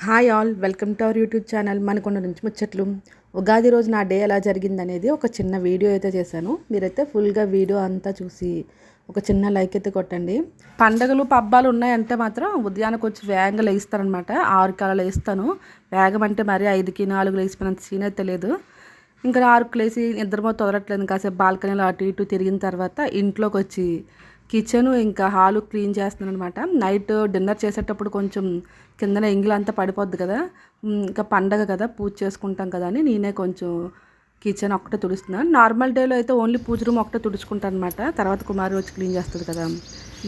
Hi all, welcome to our YouTube channel Manakonda నుంచి ముచ్చట్లు. ఉగాది రోజు నా డే ఎలా జరిగిందనేది ఒక చిన్న వీడియో అయితే చేశాను. మీరైతే ఫుల్గా వీడియో అంతా చూసి ఒక చిన్న లైక్ అయితే కొట్టండి. పండగలు పబ్బాలు ఉన్నాయంటే మాత్రం ఉదయానికి వచ్చి వేగంగా లేస్తానమాట. 6కి అలా లేస్తాను. వేగం అంటే మరి 5కి 4 లేచిపోయినంత సీన్ అయితే లేదు. ఇంకా 6కి లేచి నిద్రమో తొదరట్లేదు. కాసేపు బాల్కనీలో అటు ఇటు తిరిగిన తర్వాత ఇంట్లోకి వచ్చి కిచెను ఇంకా హాలు క్లీన్ చేస్తున్నాను అనమాట. నైట్ డిన్నర్ చేసేటప్పుడు కొంచెం కిందన ఎంగిలంతా పడిపోద్ది కదా, ఇంకా పండగ కదా పూజ చేసుకుంటాం కదా అని నేనే కొంచెం కిచెన్ ఒక్కటే తుడుస్తున్నాను. నార్మల్ డేలో అయితే ఓన్లీ పూజ రూమ్ ఒకటే తుడుచుకుంటాను అనమాట. తర్వాత కుమారి వచ్చి క్లీన్ చేస్తుంది కదా.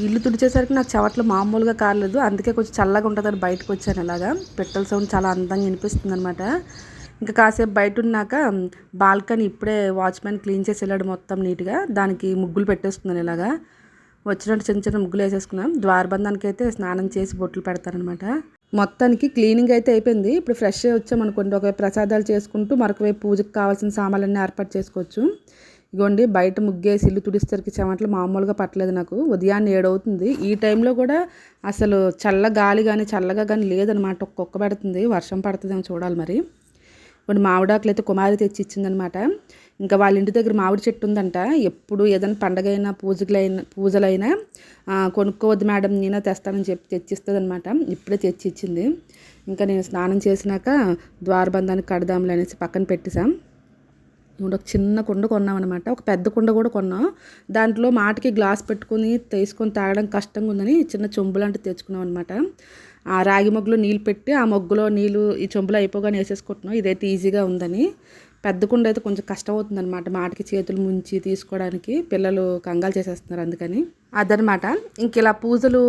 ఇల్లు తుడిచేసరికి నాకు చెవట్లు మామూలుగా కాలేదు, అందుకే కొంచెం చల్లగా ఉంటుందని బయటకు వచ్చాను. అలాగా పిట్టల సౌండ్ చాలా అందంగా వినిపిస్తుంది అనమాట. ఇంకా కాసేపు బయట ఉన్నాక బాల్కనీ ఇప్పుడే వాచ్మెన్ క్లీన్ చేసి వెళ్ళాడు మొత్తం నీట్గా. దానికి ముగ్గులు పెట్టేస్తున్నాను. ఇలాగా వచ్చినట్టు చిన్న చిన్న ముగ్గులు వేసేసుకున్నాం. ద్వారబంధానికి అయితే స్నానం చేసి బొట్లు పెడతారనమాట. మొత్తానికి క్లీనింగ్ అయితే అయిపోయింది. ఇప్పుడు ఫ్రెష్ వచ్చామనుకోండి, ఒకవైపు ప్రసాదాలు చేసుకుంటూ మరొకవైపు పూజకు కావాల్సిన సామాన్లన్నీ ఏర్పాటు చేసుకోవచ్చు. ఇగోండి బయట ముగ్గేసి ఇల్లు తుడిస్తరికి చెమటలు మామూలుగా పట్టలేదు నాకు. ఉదయాన్నే 7 అవుతుంది. ఈ టైంలో కూడా అసలు చల్ల గాలి కానీ చల్లగా కానీ లేదనమాట. ఒక్కొక్క పెడుతుంది, వర్షం పడుతుందేమో చూడాలి మరి. ఇప్పుడు మామిడాకులు అయితే కుమారి తెచ్చి ఇచ్చిందనమాట. ఇంకా వాళ్ళ ఇంటి దగ్గర మామిడి చెట్టు ఉందంట. ఎప్పుడు ఏదైనా పండగైనా పూజలైనా కొనుక్కోవద్దు మేడం, నేనే తెస్తానని చెప్పి తెచ్చిస్తుంది అనమాట. ఇప్పుడే తెచ్చి ఇచ్చింది. ఇంకా నేను స్నానం చేసినాక ద్వారబంధానికి కడదాంలే అనేసి పక్కన పెట్టేసాం. ఇప్పుడు ఒక చిన్న కుండ కొన్నామన్నమాట. ఒక పెద్ద కుండ కూడా కొన్నాం. దాంట్లో మాటకి గ్లాస్ పెట్టుకుని తీసుకొని తాగడం కష్టంగా ఉందని చిన్న చెంబు లాంటివి తెచ్చుకున్నాం అనమాట. ఆ రాగి మొగ్గులో నీళ్ళు పెట్టి ఆ మొగ్గులో నీళ్ళు ఈ చెంబులో అయిపోగానే వేసేసుకుంటున్నాం. ఇదైతే ఈజీగా ఉందని. పెద్ద కుండ అయితే కొంచెం కష్టం అవుతుంది అనమాట. మాటకి చేతులు ముంచి తీసుకోవడానికి పిల్లలు కంగాలు చేసేస్తున్నారు, అందుకని అదనమాట. ఇంక ఇలా పూజలు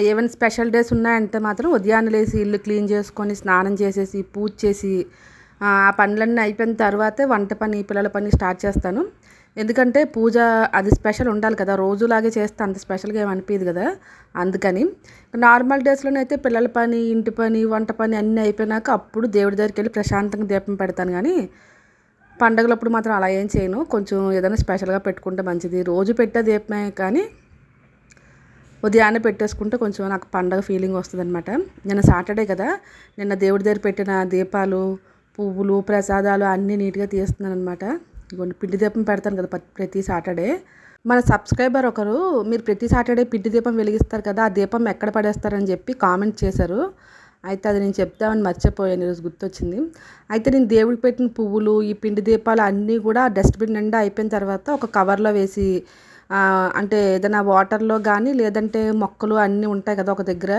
ఏమైనా స్పెషల్ డేస్ ఉన్నాయంటే మాత్రం ఉదయాన్నే లేసి ఇల్లు క్లీన్ చేసుకొని స్నానం చేసేసి పూజ చేసి ఆ పనులన్నీ అయిపోయిన తర్వాతే వంట పని పిల్లల పని స్టార్ట్ చేస్తాను. ఎందుకంటే పూజ అది స్పెషల్ ఉండాలి కదా, రోజులాగే చేస్తే అంత స్పెషల్గా ఏమి అనిపించదు కదా. అందుకని నార్మల్ డేస్లోనైతే పిల్లల పని ఇంటి పని వంట పని అన్నీ అయిపోయినాక అప్పుడు దేవుడి దగ్గరికి వెళ్ళి ప్రశాంతంగా దీపం పెడతాను. కానీ పండగలప్పుడు మాత్రం అలా ఏం చేయను. కొంచెం ఏదైనా స్పెషల్గా పెట్టుకుంటే మంచిది. రోజు పెట్టే దీపమే కానీ ఉదయాన్నే పెట్టేసుకుంటే కొంచెం నాకు పండగ ఫీలింగ్ వస్తుంది అనమాట. నిన్న సాటర్డే కదా, నిన్న దేవుడి దగ్గర పెట్టిన దీపాలు పువ్వులు ప్రసాదాలు అన్నీ నీట్గా తీస్తున్నాను అనమాట. ఇదిగోండి పిండి దీపం పెడతాను కదా ప్రతి సాటర్డే. మన సబ్స్క్రైబర్ ఒకరు మీరు ప్రతి సాటర్డే పిండి దీపం వెలిగిస్తారు కదా, ఆ దీపం ఎక్కడ పడేస్తారని చెప్పి కామెంట్ చేశారు. అయితే అది నేను చెప్తామని మర్చిపోయాను, ఈరోజు గుర్తొచ్చింది. అయితే నేను దేవుడికి పెట్టిన పువ్వులు ఈ పిండి దీపాలు అన్నీ కూడా డస్ట్బిన్ నిండా అయిపోయిన తర్వాత ఒక కవర్లో వేసి అంటే ఏదైనా వాటర్లో కానీ లేదంటే మొక్కలు అన్నీ ఉంటాయి కదా ఒక దగ్గర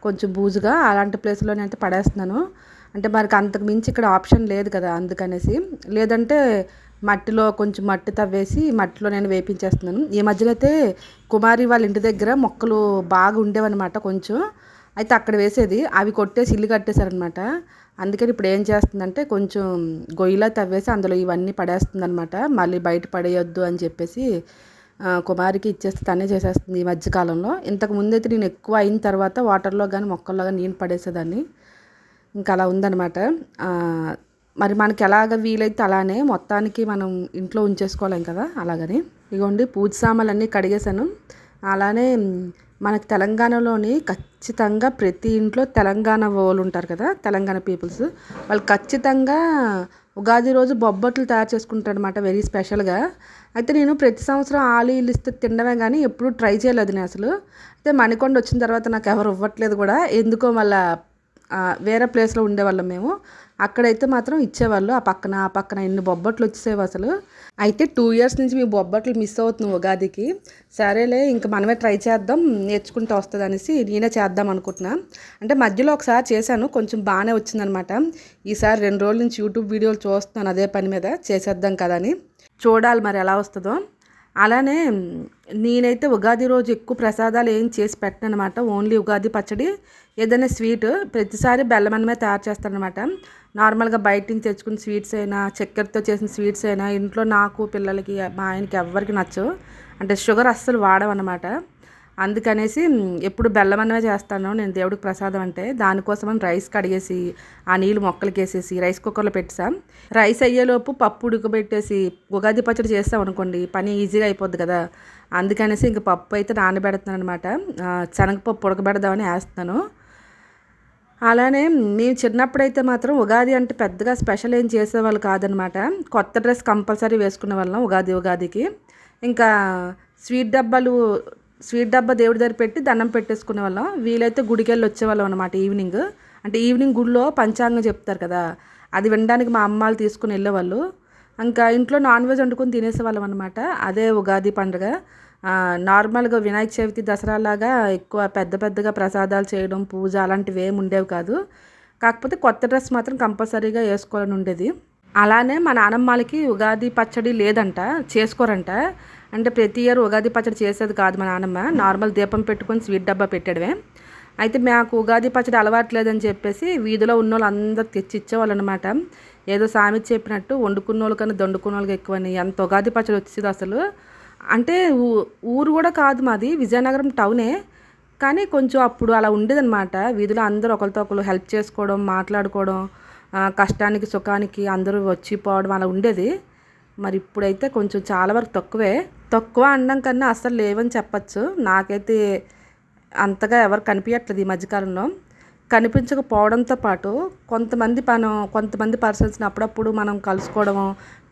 కొంచెం బూజుగా అలాంటి ప్లేస్లో అయితే పడేస్తున్నాను. అంటే మనకి అంతకు మించి ఇక్కడ ఆప్షన్ లేదు కదా, అందుకనేసి. లేదంటే మట్టిలో కొంచెం మట్టి తవ్వేసి మట్టిలో నేను వేపించేస్తున్నాను. ఈ మధ్యలో అయితే కుమారి వాళ్ళ ఇంటి దగ్గర మొక్కలు బాగా ఉండేవన్నమాట కొంచెం. అయితే అక్కడ వేసేది, అవి కొట్టేసి ఇల్లు కట్టేశారనమాట. అందుకని ఇప్పుడు ఏం చేస్తుందంటే కొంచెం గొయ్యిలా తవ్వేసి అందులో ఇవన్నీ పడేస్తుంది అనమాట. మళ్ళీ బయట పడేయొద్దు అని చెప్పేసి కుమారికి ఇచ్చేస్తే తనే చేసేస్తుంది ఈ మధ్యకాలంలో. ఇంతకు ముందైతే నేను ఎక్కువ అయిన తర్వాత వాటర్లో కానీ మొక్కల్లో కానీ నేను పడేసేదాన్ని. ఇంకా అలా ఉందన్నమాట. మరి మనకి ఎలాగ వీలైతే అలానే మొత్తానికి మనం ఇంట్లో ఉంచేసుకోలేం కదా, అలాగని. ఇగోండి పూజ సామాన్లన్నీ కడిగేశాను. అలానే మనకి తెలంగాణలోని ఖచ్చితంగా ప్రతి ఇంట్లో తెలంగాణ వాళ్ళు ఉంటారు కదా, తెలంగాణ పీపుల్స్, వాళ్ళు ఖచ్చితంగా ఉగాది రోజు బొబ్బట్లు తయారు చేసుకుంటారు అనమాట, వెరీ స్పెషల్గా. అయితే నేను ప్రతి సంవత్సరం ఆలు ఇల్లు ఇస్తే తినడమే కానీ ఎప్పుడూ ట్రై చేయలేదు నేను అసలు. అయితే మణికొండ వచ్చిన తర్వాత నాకు ఎవరు ఇవ్వట్లేదు కూడా, ఎందుకో మళ్ళీ వేరే ప్లేస్లో ఉండేవాళ్ళం మేము. అక్కడైతే మాత్రం ఇచ్చేవాళ్ళు, ఆ పక్కన ఎన్ని బొబ్బట్లు వచ్చేసేవి అసలు. అయితే 2 years నుంచి మీ బొబ్బట్లు మిస్ అవుతున్నాం ఉగాదికి. సరేలే ఇంక మనమే ట్రై చేద్దాం, నేర్చుకుంటూ వస్తుంది అనేసి నేనే చేద్దాం అనుకుంటున్నా. అంటే మధ్యలో ఒకసారి చేశాను, కొంచెం బాగానే వచ్చిందనమాట. ఈసారి 2 రోజుల నుంచి యూట్యూబ్ వీడియోలు చూస్తున్నాను అదే పని మీద, చేసేద్దాం కదా అని. చూడాలి మరి ఎలా వస్తుందో. అలానే నేనైతే ఉగాది రోజు ఎక్కువ ప్రసాదాలు ఏం చేసి పెట్టను అనమాట. ఓన్లీ ఉగాది పచ్చడి, ఏదైనా స్వీట్ ప్రతిసారి బెల్లం అన్నమే తయారు చేస్తానమాట. నార్మల్గా బయట నుంచి తెచ్చుకున్న స్వీట్స్ అయినా చక్కెరతో చేసిన స్వీట్స్ అయినా ఇంట్లో నాకు పిల్లలకి మా ఆయనకి ఎవ్వరికి నచ్చవు. అంటే షుగర్ అస్సలు వాడమన్నమాట. అందుకనేసి ఎప్పుడు బెల్లం అన్నమే చేస్తాను నేను దేవుడికి ప్రసాదం అంటే. దానికోసమని రైస్ కడిగేసి ఆ నీళ్ళు మొక్కలకి వేసేసి రైస్ కుక్కర్లో పెట్టాం. రైస్ అయ్యేలోపు పప్పు ఉడకబెట్టేసి ఉగాది పచ్చడి చేస్తాం అనుకోండి, పని ఈజీగా అయిపోద్ది కదా. అందుకనేసి ఇంక పప్పు అయితే నానబెడుతున్నాను అనమాట. శనగపప్పు ఉడకబెడదామని వేస్తాను. అలానే మేము చిన్నప్పుడైతే మాత్రం ఉగాది అంటే పెద్దగా స్పెషల్ ఏం చేసేవాళ్ళు కాదనమాట. కొత్త డ్రెస్ కంపల్సరీ వేసుకునే వాళ్ళం ఉగాదికి. ఇంకా స్వీట్ డబ్బాలు స్వీట్ డబ్బా దేవుడి దగ్గర పెట్టి దండం పెట్టేసుకునే వాళ్ళం. వీలైతే గుడికెళ్ళి వచ్చేవాళ్ళం అనమాట ఈవినింగ్. అంటే ఈవినింగ్ గుడిలో పంచాంగం చెప్తారు కదా, అది వినడానికి మా అమ్మాలు తీసుకుని వెళ్ళేవాళ్ళు. ఇంకా ఇంట్లో నాన్ వెజ్ వండుకొని తినేసేవాళ్ళం అనమాట. అదే ఉగాది పండుగ. నార్మల్గా వినాయక చవితి దసరా లాగా ఎక్కువ పెద్దగా ప్రసాదాలు చేయడం, పూజ అలాంటివి ఏమి ఉండేవి కాదు. కాకపోతే కొత్త డ్రెస్ మాత్రం కంపల్సరీగా వేసుకోవాలని ఉండేది. అలానే మా నానమ్మలకి ఉగాది పచ్చడి లేదంట, చేసుకోరంట. అంటే ప్రతి ఇయర్ ఉగాది పచ్చడి చేసేది కాదు మా నానమ్మ. నార్మల్ దీపం పెట్టుకొని స్వీట్ డబ్బా పెట్టడమే. అయితే మాకు ఉగాది పచ్చడి అలవాట్లేదని చెప్పేసి వీధిలో ఉన్న వాళ్ళు అందరూ తెచ్చి ఇచ్చేవాళ్ళు అనమాట. ఏదో సామెత చెప్పినట్టు వండుకున్న వాళ్ళు కన్నా దండుకున్న వాళ్ళకి ఎక్కువని ఎంత ఉగాది పచ్చడి వచ్చేది అసలు. అంటే ఊరు కూడా కాదు మాది, విజయనగరం టౌనే. కానీ కొంచెం అప్పుడు అలా ఉండేదన్నమాట. వీధిలో అందరూ ఒకరితో ఒకరు హెల్ప్ చేసుకోవడం, మాట్లాడుకోవడం, కష్టానికి సుఖానికి అందరూ వచ్చి పోవడం అలా ఉండేది. మరి ఇప్పుడైతే కొంచెం చాలా వరకు తక్కువ అనడం కన్నా అస్సలు లేవని చెప్పచ్చు. నాకైతే అంతగా ఎవరు కనిపించట్లేదు ఈ మధ్యకాలంలో. కనిపించకపోవడంతో పాటు కొంతమంది పర్సన్స్ని అప్పుడప్పుడు మనం కలుసుకోవడము,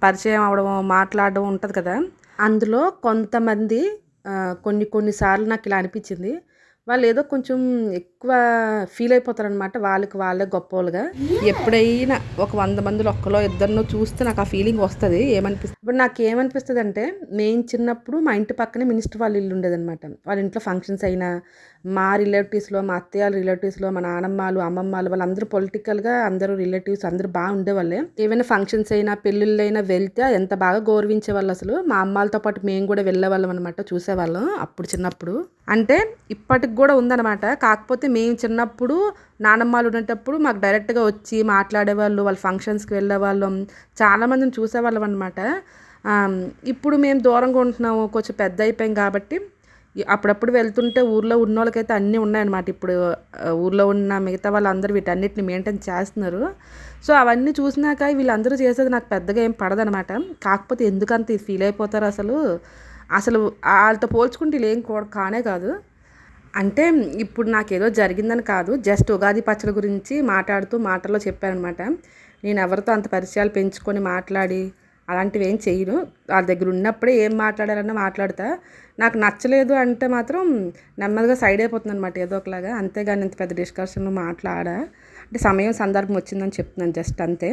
పరిచయం అవ్వడము, మాట్లాడడం ఉంటుంది కదా. అందులో కొంతమంది కొన్నిసార్లు నాకు ఇలా అనిపించింది, వాళ్ళు ఏదో కొంచెం ఎక్కువ ఫీల్ అయిపోతారనమాట. వాళ్ళే గొప్పవాళ్ళుగా. ఎప్పుడైనా ఒక 100 మందిలో ఒక్కలో ఇద్దరినో చూస్తే నాకు ఆ ఫీలింగ్ వస్తుంది. ఇప్పుడు నాకు ఏమనిపిస్తుంది అంటే, నేను చిన్నప్పుడు మా ఇంటి పక్కనే మినిస్టర్ వాళ్ళ ఇల్లు ఉండేదన్నమాట. వాళ్ళ ఇంట్లో ఫంక్షన్స్ అయినా మా రిలేటివ్స్లో, మా అత్తయ్య రిలేటివ్స్లో, మా నానమ్మలు, అమ్మమ్మలు వాళ్ళందరూ పొలిటికల్గా అందరూ రిలేటివ్స్ అందరూ బాగా ఉండేవాళ్ళే. ఏమైనా ఫంక్షన్స్ అయినా పెళ్ళిళ్ళు అయినా వెళ్తే ఎంత బాగా గౌరవించేవాళ్ళు అసలు. మా అమ్మాలతో పాటు మేము కూడా వెళ్ళేవాళ్ళం అనమాట, చూసేవాళ్ళం అప్పుడు చిన్నప్పుడు. అంటే ఇప్పటికి కూడా ఉందన్నమాట. కాకపోతే మేము చిన్నప్పుడు నానమ్మలు ఉండేటప్పుడు మాకు డైరెక్ట్గా వచ్చి మాట్లాడేవాళ్ళు, వాళ్ళ ఫంక్షన్స్కి వెళ్ళేవాళ్ళం, చాలామందిని చూసేవాళ్ళం అనమాట. ఇప్పుడు మేము దూరంగా ఉంటున్నాము, కొంచెం పెద్ద అయిపోయాం కాబట్టి అప్పుడప్పుడు వెళ్తుంటే ఊర్లో ఉన్న వాళ్ళకైతే అన్నీ ఉన్నాయన్నమాట. ఇప్పుడు ఊర్లో ఉన్న మిగతా వాళ్ళందరూ వీటన్నిటిని మెయింటైన్ చేస్తున్నారు. సో అవన్నీ చూసినాక వీళ్ళందరూ చేసేది నాకు పెద్దగా ఏం పడదనమాట. కాకపోతే ఎందుకంత ఫీల్ అయిపోతారు అసలు వాళ్ళతో పోల్చుకుంటే వీళ్ళు ఏం కానే కాదు. అంటే ఇప్పుడు నాకేదో జరిగిందని కాదు, జస్ట్ ఉగాది పచ్చడి గురించి మాటల్లో చెప్పానమాట. నేను ఎవరితో అంత పరిచయాలు పెంచుకొని మాట్లాడి అలాంటివి ఏం చేయను. వాళ్ళ దగ్గర ఉన్నప్పుడే ఏం మాట్లాడాలన్నా మాట్లాడతా. నాకు నచ్చలేదు అంటే మాత్రం నెమ్మదిగా సైడ్ అయిపోతుంది అనమాట ఏదో ఒకలాగా. అంతేగాని ఇంత పెద్ద డిస్కషన్లు అంటే సమయం సందర్భం వచ్చిందని చెప్తున్నాను జస్ట్ అంతే.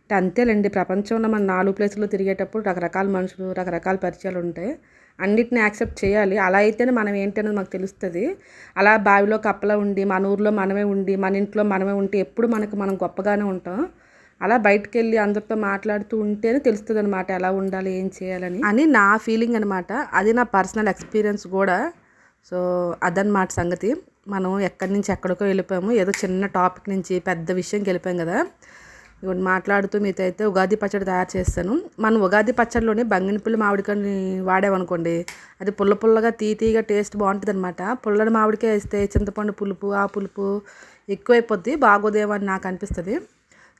అంటే అంతేలేండి, ప్రపంచంలో మనం 4 ప్లేసుల్లో తిరిగేటప్పుడు రకరకాల మనుషులు, రకరకాల పరిచయాలు ఉంటాయి. అన్నిటిని యాక్సెప్ట్ చేయాలి. అలా అయితేనే మనం ఏంటి అనేది మాకు తెలుస్తుంది. అలా బావిలో కప్పలా ఉండి, మన ఊర్లో మనమే ఉండి, మన ఇంట్లో మనమే ఉంటే ఎప్పుడు మనం గొప్పగానే ఉంటాం. అలా బయటకు వెళ్ళి అందరితో మాట్లాడుతూ ఉంటేనే తెలుస్తుంది అనమాట ఎలా ఉండాలి, ఏం చేయాలని అని నా ఫీలింగ్ అనమాట. అది నా పర్సనల్ ఎక్స్పీరియన్స్ కూడా. సో అదనమాట సంగతి. మనం ఎక్కడి నుంచి ఎక్కడికో వెళ్ళిపోయాము, ఏదో చిన్న టాపిక్ నుంచి పెద్ద విషయంకి వెళ్ళిపోయాం కదా. ఇవన్నీ మాట్లాడుతూ మీతో అయితే ఉగాది పచ్చడి తయారు చేస్తాను. మనం ఉగాది పచ్చడిలోనే బంగినపల్లి మామిడికాయని వాడామనుకోండి, అది పుల్లగా తీగా టేస్ట్ బాగుంటుంది అనమాట. పుల్లని మామిడికాయ వేస్తే చింతపండు పులుపు, ఆ పులుపు ఎక్కువైపోద్ది, బాగోదేమో అని నాకు అనిపిస్తుంది.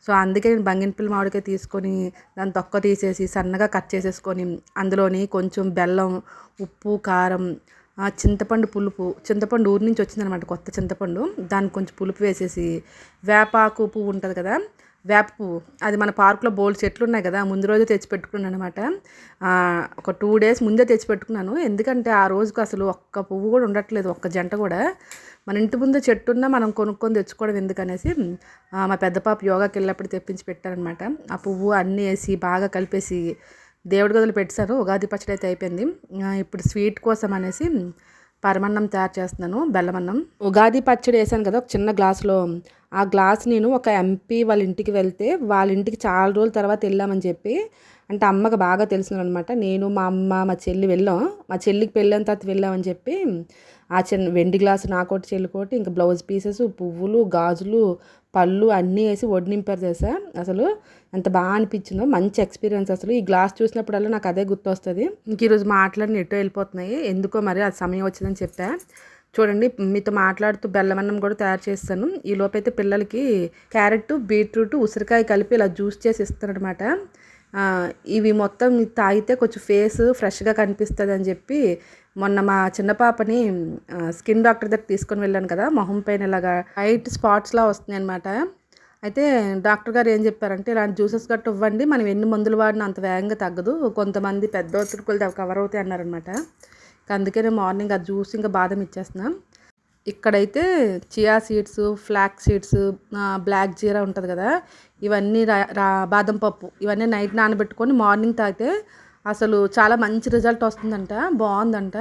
సో అందుకే నేను బంగినపల్లి మామిడికాయ తీసుకొని దాని తొక్క తీసేసి సన్నగా కట్ చేసేసుకొని అందులోని కొంచెం బెల్లం, ఉప్పు, కారం, చింతపండు ఊరి నుంచి వచ్చిందనమాట, కొత్త చింతపండు. దానికి కొంచెం పులుపు వేసేసి వేపాకు పువ్వు ఉంటుంది కదా, వేప పువ్వు, అది మన పార్కులో బోల్డ్ చెట్లు ఉన్నాయి కదా, ముందు రోజు తెచ్చి పెట్టుకున్నాను అనమాట. ఒక 2 days ముందే తెచ్చి పెట్టుకున్నాను. ఎందుకంటే ఆ రోజుకు అసలు ఒక్క పువ్వు కూడా ఉండట్లేదు, ఒక్క జంట కూడా. మన ఇంటి ముందు చెట్టు ఉన్నా మనం కొనుక్కొని తెచ్చుకోవడం ఎందుకనేసి మా పెద్ద పాప యోగాకి వెళ్ళినప్పుడు తెప్పించి పెట్టారనమాట. ఆ పువ్వు అన్నీ వేసి బాగా కలిపేసి దేవుడి గదులు పెట్టాను. ఉగాది పచ్చడి అయితే అయిపోయింది. ఇప్పుడు స్వీట్ కోసం అనేసి పరమన్నం తయారు చేస్తున్నాను, బెల్లమన్నం. ఉగాది పచ్చడి వేసాను కదా ఒక చిన్న గ్లాసులో, ఆ గ్లాస్ నేను ఒక ఎంపీ వాళ్ళ ఇంటికి వెళ్తే వాళ్ళ ఇంటికి చాలా రోజుల తర్వాత వెళ్ళామని చెప్పి, అంటే అమ్మకి బాగా తెలిసిన అనమాట. నేను మా అమ్మ మా చెల్లి వెళ్ళాం, మా చెల్లికి పెళ్ళైన తర్వాత వెళ్ళామని చెప్పి ఆ చిన్న వెండి గ్లాసు నాకోటి చెల్లికోటి, ఇంకా బ్లౌజ్ పీసెస్, పువ్వులు, గాజులు, పళ్ళు అన్నీ వేసి వడ్డు నింపారు చేసా. అసలు ఎంత బాగా అనిపించిందో, మంచి ఎక్స్పీరియన్స్. అసలు ఈ గ్లాస్ చూసినప్పుడల్లా నాకు అదే గుర్తొస్తుంది. ఇంక ఈరోజు మాట్లాడి ఎటో వెళ్ళిపోతున్నాయి, ఎందుకో మరి అది సమయం వచ్చిందని చెప్పా. చూడండి, మీతో మాట్లాడుతూ బెల్లమన్నం కూడా తయారు చేస్తాను. ఈ లోపైతే పిల్లలకి క్యారెట్, బీట్రూట్, ఉసిరికాయ కలిపి ఇలా జ్యూస్ చేసి ఇస్తారనమాట. ఇవి మొత్తం తాగితే కొంచెం ఫేస్ ఫ్రెష్గా కనిపిస్తుంది అని చెప్పి మొన్న మా చిన్న పాపని స్కిన్ డాక్టర్ దగ్గర తీసుకొని వెళ్ళాను కదా, మొహం పైన ఇలాగా వైట్ స్పాట్స్లా వస్తున్నాయి అనమాట. అయితే డాక్టర్ గారు ఏం చెప్పారంటే ఇలాంటి జ్యూసెస్ గట్టు ఇవ్వండి, మనం ఎన్ని మందులు వాడినా అంత వేగంగా తగ్గదు, కొంతమంది పెద్ద ఒత్తిడికులు కవర్ అవుతాయి అన్నారనమాట. అందుకే నేను మార్నింగ్ ఆ జ్యూస్ ఇంకా బాదం ఇచ్చేస్తున్నాను. ఇక్కడైతే chia seeds, flax seeds, black జీరా ఉంటుంది కదా, ఇవన్నీ బాదం పప్పు ఇవన్నీ నైట్ నానబెట్టుకొని మార్నింగ్ తాగితే అసలు చాలా మంచి రిజల్ట్ వస్తుందంట, బాగుందంట.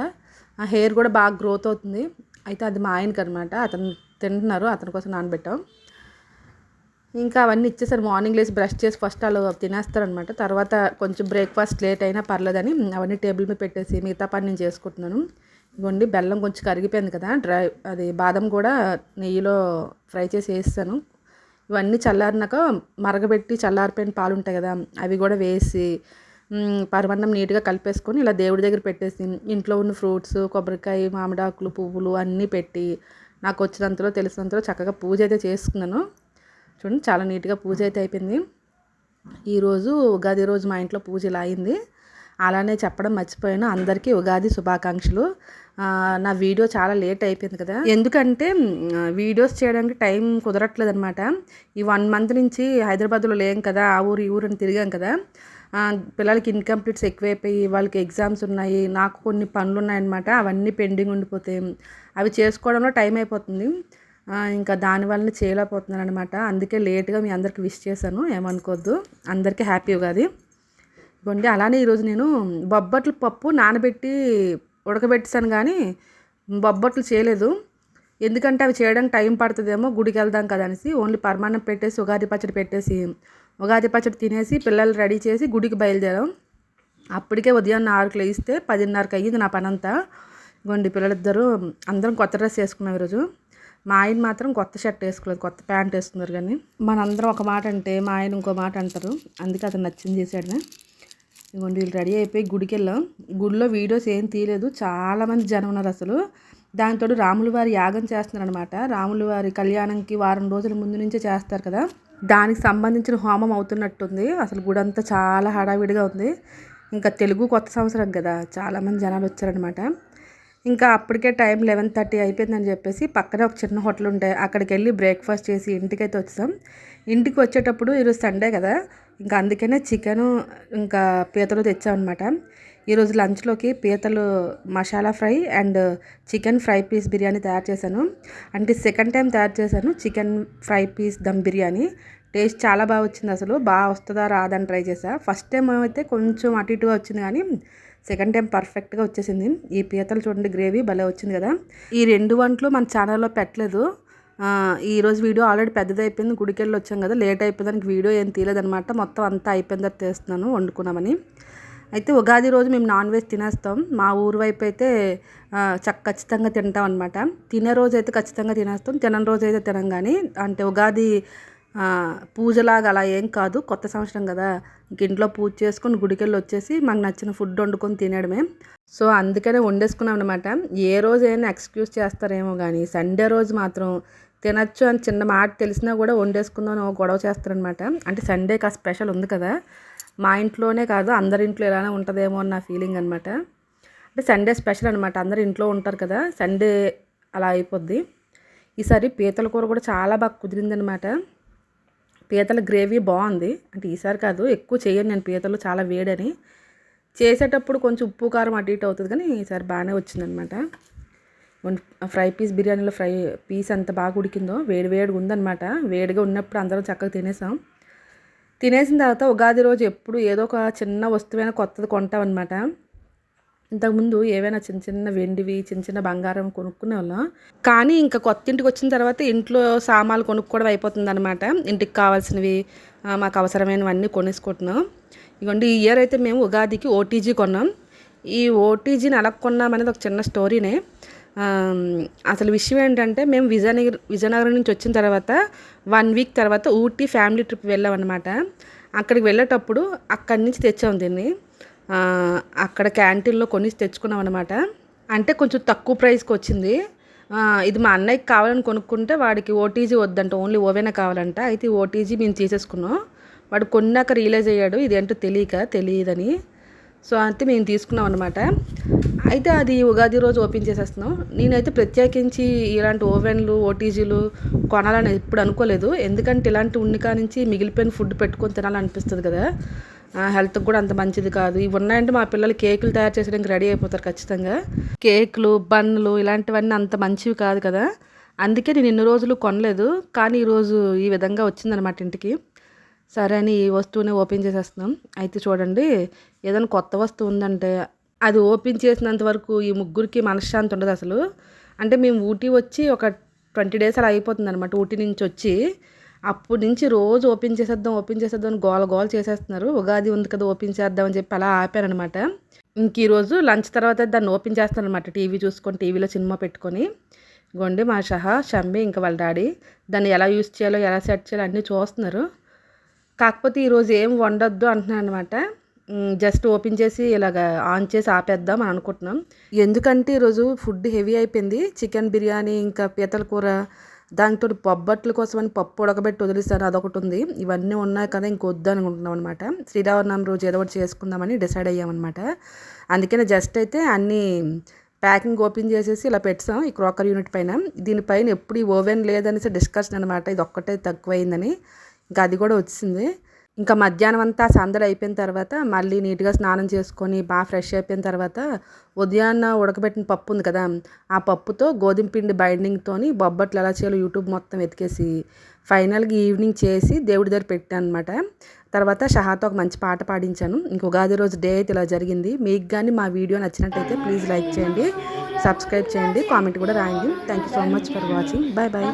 ఆ హెయిర్ కూడా బాగా గ్రోత్ అవుతుంది. అయితే అది మా ఆయనకి అనమాట, అతను తింటున్నారు, అతని కోసం నానబెట్టాం. ఇంకా అవన్నీ ఇచ్చేసారు. మార్నింగ్ లేసి బ్రష్ చేసి ఫస్ట్ వాళ్ళు తినేస్తారనమాట. తర్వాత కొంచెం బ్రేక్ఫాస్ట్ లేట్ అయినా పర్లేదని అవన్నీ టేబుల్ మీద పెట్టేసి మిగతా పని నేను చేసుకుంటున్నాను. ఇవ్వండి, బెల్లం కొంచెం కరిగిపోయింది కదా, అది బాదం కూడా నెయ్యిలో ఫ్రై చేసి వేస్తాను. ఇవన్నీ చల్లారినాక మరగబెట్టి చల్లారిపోయిన పాలు ఉంటాయి కదా, అవి కూడా వేసి పరమాన్నం నీట్గా కలిపేసుకొని ఇలా దేవుడి దగ్గర పెట్టేసి ఇంట్లో ఉన్న ఫ్రూట్స్, కొబ్బరికాయ, మామిడాకులు, పువ్వులు అన్నీ పెట్టి నాకు వచ్చినంతలో తెలిసినంతలో చక్కగా పూజ అయితే చేసుకున్నాను. చూడండి, చాలా నీట్గా పూజ అయితే అయిపోయింది. ఈరోజు ఉగాది రోజు మా ఇంట్లో పూజ ఇలా అయింది. అలానే చెప్పడం మర్చిపోయాను, అందరికీ ఉగాది శుభాకాంక్షలు. నా వీడియో చాలా లేట్ అయిపోయింది కదా, ఎందుకంటే వీడియోస్ చేయడానికి టైం కుదరట్లేదు అనమాట. ఈ 1 మంత్ నుంచి హైదరాబాద్లో లేం కదా, ఆ ఊరు ఈ ఊరు అని తిరిగాం కదా, పిల్లలకి ఇన్కంప్లీట్స్ ఎక్కువైపోయి వాళ్ళకి ఎగ్జామ్స్ ఉన్నాయి, నాకు కొన్ని పనులు ఉన్నాయన్నమాట, అవన్నీ పెండింగ్ ఉండిపోతే అవి చేసుకోవడంలో టైం అయిపోతుంది. ఇంకా దానివల్ల చేయలేకపోతున్నాను అనమాట. అందుకే లేట్గా మీ అందరికి విష్ చేశాను, ఏమనుకోవద్దు. అందరికీ హ్యాపీ ఉగాది. ఇవ్వండి, అలానే ఈరోజు నేను బొబ్బట్లు పప్పు నానబెట్టి ఉడకబెట్టాను కానీ బొబ్బట్లు చేయలేదు. ఎందుకంటే అవి చేయడానికి టైం పడుతుందేమో, గుడికి వెళ్దాం కదా అనేసి ఓన్లీ పరమాన్నం పెట్టేసి ఉగాది పచ్చడి పెట్టేసి ఉగాది పచ్చడి తినేసి పిల్లలు రెడీ చేసి గుడికి బయలుదేరాం. అప్పటికే ఉదయం 4కి లేస్తే 10:30కి అయ్యింది నా పని అంతా. ఇవ్వండి, పిల్లలిద్దరూ అందరం కొత్త డ్రెస్ వేసుకున్నాం ఈరోజు. మా ఆయన మాత్రం కొత్త షర్ట్ వేసుకోలేదు, కొత్త ప్యాంట్ వేసుకున్నారు. కానీ మనందరం ఒక మాట అంటే మా ఆయన ఇంకో మాట అంటారు, అందుకే అతను నచ్చింది చేశాడు. ఇవ్వండి, వీళ్ళు రెడీ అయిపోయి గుడికి వెళ్ళాం. గుడిలో వీడియోస్ ఏం తీయలేదు, చాలామంది జనం ఉన్నారు అసలు. దాంతో రాముల వారి యాగం చేస్తున్నారు అనమాట. రాముల వారి కళ్యాణంకి వారం రోజుల ముందు నుంచే చేస్తారు కదా, దానికి సంబంధించిన హోమం అవుతున్నట్టుంది. అసలు గుడి అంతా చాలా హడావిడిగా ఉంది. ఇంకా తెలుగు కొత్త సంవత్సరం కదా, చాలామంది జనాలు వచ్చారనమాట. ఇంకా అప్పటికే టైం 11:30 అయిపోయిందని చెప్పేసి పక్కనే ఒక చిన్న హోటల్ ఉంటాయి, అక్కడికి వెళ్ళి బ్రేక్ఫాస్ట్ చేసి ఇంటికైతే వచ్చాం. ఇంటికి వచ్చేటప్పుడు ఈరోజు సండే కదా, ఇంకా అందుకనే చికెను ఇంకా పీతలు తెచ్చామన్నమాట. ఈరోజు లంచ్లోకి పీతలు masala fry and chicken fry piece biryani తయారు చేశాను. అంటే సెకండ్ టైం తయారు చేశాను chicken fry piece dum biryani. Taste చాలా బాగా వచ్చింది. అసలు బాగా వస్తుందా రాదని ట్రై చేశాను. ఫస్ట్ టైం అయితే కొంచెం అటు ఇటుగా వచ్చింది, కానీ సెకండ్ టైం పర్ఫెక్ట్గా వచ్చేసింది. ఈ పీతలు చూడండి, గ్రేవీ భలే వచ్చింది కదా. ఈ 2 వంటలు మన ఛానల్లో పెట్టలేదు. ఈరోజు వీడియో ఆల్రెడీ పెద్దదైపోయింది, గుడికి వెళ్ళి వచ్చాం కదా, లేట్ అయిపోయిందానికి వీడియో ఏం తీయలేదనమాట. మొత్తం అంతా అయిపోయిన తర్వాత తీస్తున్నాను వండుకున్నామని. అయితే ఉగాది రోజు మేము నాన్ వెజ్ తినేస్తాం. మా ఊరు వైపు అయితే ఖచ్చితంగా తింటాం అనమాట. తినే రోజు అయితే ఖచ్చితంగా తినేస్తాం, తినని రోజు అయితే తినం. కానీ అంటే ఉగాది పూజలాగా అలా ఏం కాదు, కొత్త సంవత్సరం కదా, ఇంక ఇంట్లో పూజ చేసుకొని గుడికి వెళ్ళి వచ్చేసి మాకు నచ్చిన ఫుడ్ వండుకొని తినేయడమే. సో అందుకనే వండేసుకున్నాం అనమాట. ఏ రోజు అయినా ఎక్స్క్యూజ్ చేస్తారేమో కానీ సండే రోజు మాత్రం తినచ్చు అని చిన్న మాట తెలిసినా కూడా వండేసుకుందాం అని గొడవ చేస్తారనమాట. అంటే సండేకి ఆ స్పెషల్ ఉంది కదా, మా ఇంట్లోనే కాదు అందరి ఇంట్లో ఇలానే ఉంటుందేమో అని నా ఫీలింగ్ అనమాట. అంటే సండే స్పెషల్ అనమాట, అందరు ఇంట్లో ఉంటారు కదా, సండే అలా అయిపోద్ది. ఈసారి పీతల కూర కూడా చాలా బాగా కుదిరిందనమాట. పీతల గ్రేవీ బాగుంది. అంటే ఈసారి కాదు, ఎక్కువ చేయను నేను పీతలు, చాలా వేడని. చేసేటప్పుడు కొంచెం ఉప్పు కారం అటు ఇటు అవుతుంది, కానీ ఈసారి బాగానే వచ్చిందనమాట. ఫ్రై పీస్ బిర్యానీలో ఫ్రై పీస్ అంత బాగా ఉడికిందో, వేడిగా ఉందనమాట. వేడిగా ఉన్నప్పుడు అందరం చక్కగా తినేసాం. తినేసిన తర్వాత ఉగాది రోజు ఎప్పుడు ఏదో ఒక చిన్న వస్తువైనా కొత్తది కొంటామన్నమాట. ఇంతకుముందు ఏవైనా చిన్న చిన్న వెండివి, చిన్న చిన్న బంగారం కొనుక్కునే వాళ్ళం. కానీ ఇంకా కొత్త ఇంటికి వచ్చిన తర్వాత ఇంట్లో సామాన్లు కొనుక్కోవడం అయిపోతుంది అనమాట. ఇంటికి కావాల్సినవి, మాకు అవసరమైనవన్నీ కొనేసుకుంటున్నాం. ఇదిగోండి, ఈ ఇయర్ అయితే మేము ఉగాదికి ఓటీజీ కొన్నాం. ఈ ఓటీజీని ఎలా కొన్నామనేది ఒక చిన్న స్టోరీనే. అసలు విషయం ఏంటంటే, మేము విజయనగరం నుంచి వచ్చిన తర్వాత 1 వీక్ తర్వాత ఊటీ ఫ్యామిలీ ట్రిప్ వెళ్ళామన్నమాట. అక్కడికి వెళ్ళేటప్పుడు అక్కడి నుంచి తెచ్చాం దీన్ని. అక్కడ క్యాంటీన్లో కొనేసి తెచ్చుకున్నాం అనమాట. అంటే కొంచెం తక్కువ ప్రైస్కి వచ్చింది. ఇది మా అన్నయ్యకి కావాలని కొనుక్కుంటే వాడికి ఓటీజీ వద్దంట, ఓన్లీ ఓవేనా కావాలంట. అయితే ఓటీజీ మేము తీసేసుకున్నాం. వాడు కొన్నాక రియలైజ్ అయ్యాడు ఇదేంటో తెలియదని. సో అయితే మేము తీసుకున్నాం అనమాట. అయితే అది ఉగాది రోజు ఓపెన్ చేసేస్తున్నాం. నేనైతే ప్రత్యేకించి ఇలాంటి ఓవెన్లు, ఓటీజీలు కొనాలని ఎప్పుడు అనుకోలేదు. ఎందుకంటే ఇలాంటి ఉన్నికా నుంచి మిగిలిపోయిన ఫుడ్ పెట్టుకొని తినాలనిపిస్తుంది కదా. హెల్త్కి కూడా అంత మంచిది కాదు. ఇవి ఉన్నాయంటే మా పిల్లలు కేకులు తయారు చేసడానికి రెడీ అయిపోతారు ఖచ్చితంగా. కేకులు, బన్నులు ఇలాంటివన్నీ అంత మంచివి కాదు కదా. అందుకే నేను ఇన్ని రోజులు కొనలేదు. కానీ ఈరోజు ఈ విధంగా వచ్చిందనమాట ఇంటికి. సరే అని ఈ వస్తువుని ఓపెన్ చేసేస్తున్నాం. అయితే చూడండి, ఏదైనా కొత్త వస్తువు ఉందంటే అది ఓపెన్ చేసినంత వరకు ఈ ముగ్గురికి మనశ్శాంతి ఉండదు అసలు. అంటే మేము ఊటీ వచ్చి ఒక 20 డేస్ అలా అయిపోతుంది అనమాట. ఊటీ నుంచి వచ్చి అప్పటి నుంచి రోజు ఓపెన్ చేసేద్దాం అని గోల గోల చేసేస్తున్నారు. ఉగాది ఉంది కదా ఓపెన్ చేద్దామని చెప్పి అలా ఆపారనమాట. ఇంక ఈరోజు లంచ్ తర్వాత దాన్ని ఓపెన్ చేస్తాను అనమాట. టీవీ చూసుకొని, టీవీలో సినిమా పెట్టుకొని. గొండి మా షమ్మి ఇంకా వాళ్ళ డాడీ దాన్ని ఎలా యూస్ చేయాలో, ఎలా సెట్ చేయాలో అన్నీ చూస్తున్నారు. కాకపోతే ఈరోజు ఏం వండొద్దు అంటున్నాను అనమాట. జస్ట్ ఓపెన్ చేసి ఇలాగ ఆన్ చేసి ఆపేద్దాం అని అనుకుంటున్నాం. ఎందుకంటే ఈరోజు ఫుడ్ హెవీ అయిపోయింది. చికెన్ బిర్యానీ, ఇంకా పీతల కూర, దానితో బొబ్బట్ల కోసం అని పప్పు ఉడకబెట్టి వదిలేసాను, అదొకటి ఉంది. ఇవన్నీ ఉన్నాయి కదా, ఇంకొద్దు అనుకుంటున్నాం అనమాట. శ్రీరామనవమి రోజు ఏదో ఒకటి చేసుకుందామని డిసైడ్ అయ్యామన్నమాట. అందుకని జస్ట్ అయితే అన్నీ ప్యాకింగ్ ఓపెన్ చేసేసి ఇలా పెట్టాం ఈ క్రాకర్ యూనిట్ పైన. దీనిపైన ఎప్పుడు ఈ ఓవెన్ లేదనేసి డిస్కషన్ అనమాట. ఇది ఒక్కటే తక్కువైందని. ఇంకా అది కూడా వచ్చింది. ఇంకా మధ్యాహ్నం అంతా సందడి అయిపోయిన తర్వాత మళ్ళీ నీట్గా స్నానం చేసుకొని బాగా ఫ్రెష్ అయిపోయిన తర్వాత ఉదయాన్న ఉడకబెట్టిన పప్పు ఉంది కదా, ఆ పప్పుతో గోధుమ పిండి బైండింగ్తో బొబ్బట్లు ఎలా చేయాలో యూట్యూబ్ మొత్తం వెతికేసి ఫైనల్గా ఈవినింగ్ చేసి దేవుడి దగ్గర పెట్టాను అనమాట. తర్వాత షహాతో ఒక మంచి పాట పాడించాను. ఇంక ఉగాది రోజు డే అయితే ఇలా జరిగింది. మీకు కానీ మా వీడియో నచ్చినట్టయితే ప్లీజ్ లైక్ చేయండి, సబ్స్క్రైబ్ చేయండి, కామెంట్ కూడా రాయండి. Thank you so much for watching. Bye bye.